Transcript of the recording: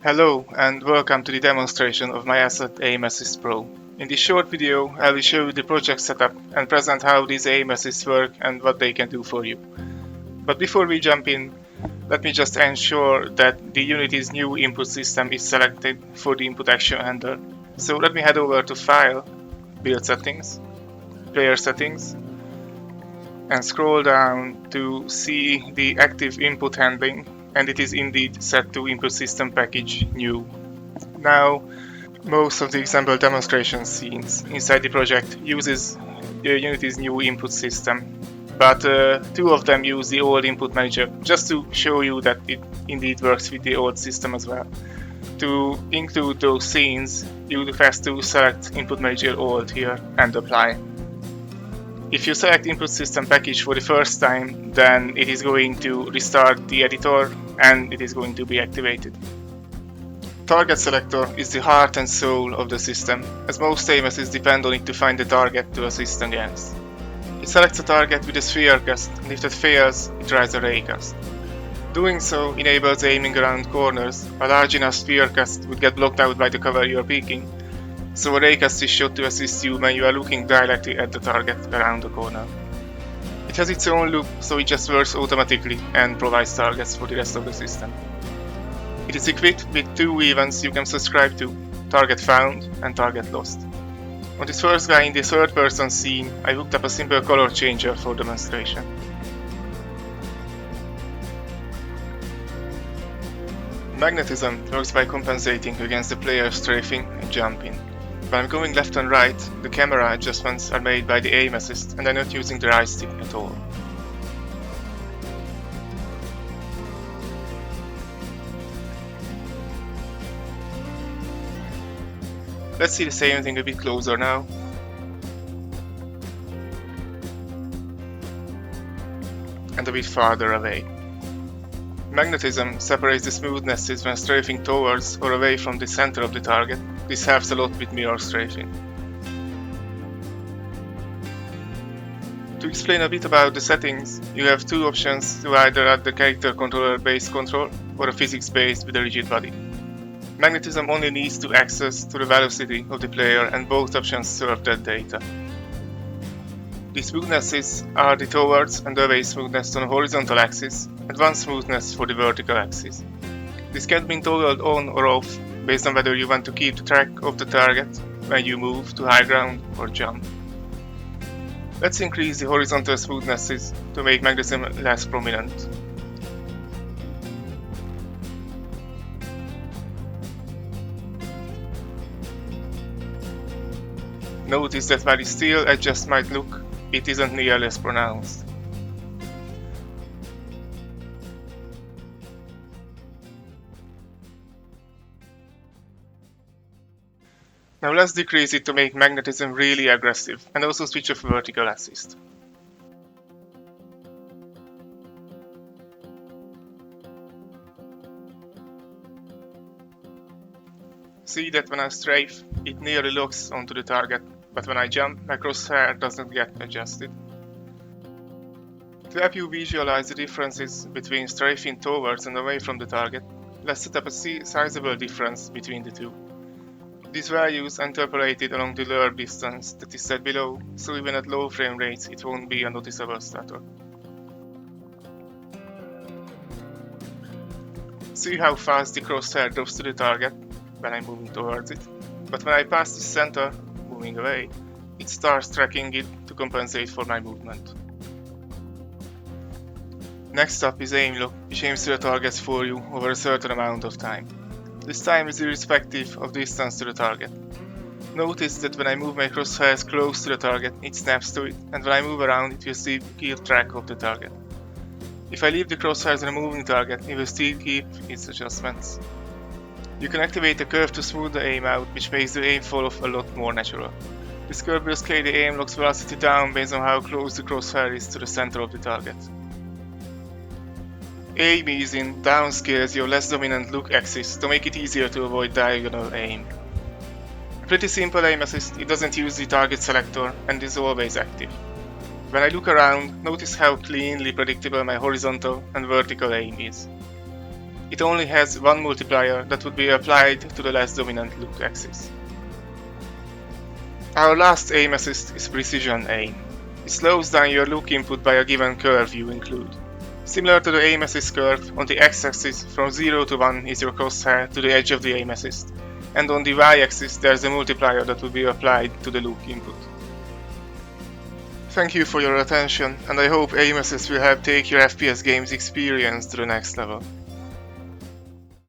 Hello and welcome to the demonstration of my asset Aim Assist Pro. In this short video, I will show you the project setup and present how these aim assists work and what they can do for you. But before we jump in, let me just ensure that the Unity's new input system is selected for the input action handler. So let me head over to File, Build Settings, Player Settings, and scroll down to see the active input handling, and it is indeed set to input system package new. Now, most of the example demonstration scenes inside the project uses Unity's new input system, but two of them use the old input manager, just to show you that it indeed works with the old system as well. To include those scenes, you have to select input manager old here and apply. If you select input system package for the first time, then it is going to restart the editor and it is going to be activated. Target selector is the heart and soul of the system, as most aim assists depend on it to find the target to assist against. It selects a target with a sphere cast, and if that fails, it tries a ray cast. Doing so enables aiming around corners. A large enough sphere cast would get blocked out by the cover you are peeking, so a ray cast is shot to assist you when you are looking directly at the target around the corner. It has its own loop, so it just works automatically and provides targets for the rest of the system. It is equipped with two events you can subscribe to, target found and target lost. On this first guy in the third person scene, I hooked up a simple color changer for demonstration. Magnetism works by compensating against the player's strafing and jumping. When I'm going left and right, the camera adjustments are made by the aim assist and I'm not using the right stick at all. Let's see the same thing a bit closer now. And a bit farther away. Magnetism separates the smoothnesses when strafing towards or away from the center of the target. This helps a lot with mirror strafing. To explain a bit about the settings, you have two options to either add the character controller based control or a physics based with a rigid body. Magnetism only needs to access to the velocity of the player and both options serve that data. The smootnesses are the towards and away smoothness on the horizontal axis and one smoothness for the vertical axis. This can be toggled on or off based on whether you want to keep track of the target when you move to high ground or jump. Let's increase the horizontal smootnesses to make magnetism less prominent. Notice that while the steel edge just might look, it isn't nearly as pronounced. Now let's decrease it to make magnetism really aggressive and also switch off vertical assist. See that when I strafe, it nearly locks onto the target, but when I jump, my crosshair doesn't get adjusted. To help you visualize the differences between strafing towards and away from the target, let's set up a sizable difference between the two. These values are interpolated along the lure distance that is set below, so even at low frame rates it won't be a noticeable stutter. See how fast the crosshair drops to the target when I'm moving towards it, but when I pass the center, moving away, it starts tracking it to compensate for my movement. Next up is aim lock, which aims to the targets for you over a certain amount of time. This time is irrespective of distance to the target. Notice that when I move my crosshairs close to the target, it snaps to it, and when I move around, it will still keep track of the target. If I leave the crosshairs on a moving target, it will still keep its adjustments. You can activate a curve to smooth the aim out, which makes the aim fall off a lot more natural. This curve will scale the aim lock's velocity down based on how close the crosshair is to the center of the target. Aim easing downscales your less dominant look axis to make it easier to avoid diagonal aim. A pretty simple aim assist, it doesn't use the target selector and is always active. When I look around, notice how cleanly predictable my horizontal and vertical aim is. It only has one multiplier that would be applied to the less dominant look axis. Our last aim assist is precision aim. It slows down your look input by a given curve you include. Similar to the aim assist curve, on the x-axis from 0 to 1 is your crosshair to the edge of the aim assist, and on the y-axis there's a multiplier that will be applied to the look input. Thank you for your attention, and I hope aim assist will help take your FPS Games experience to the next level.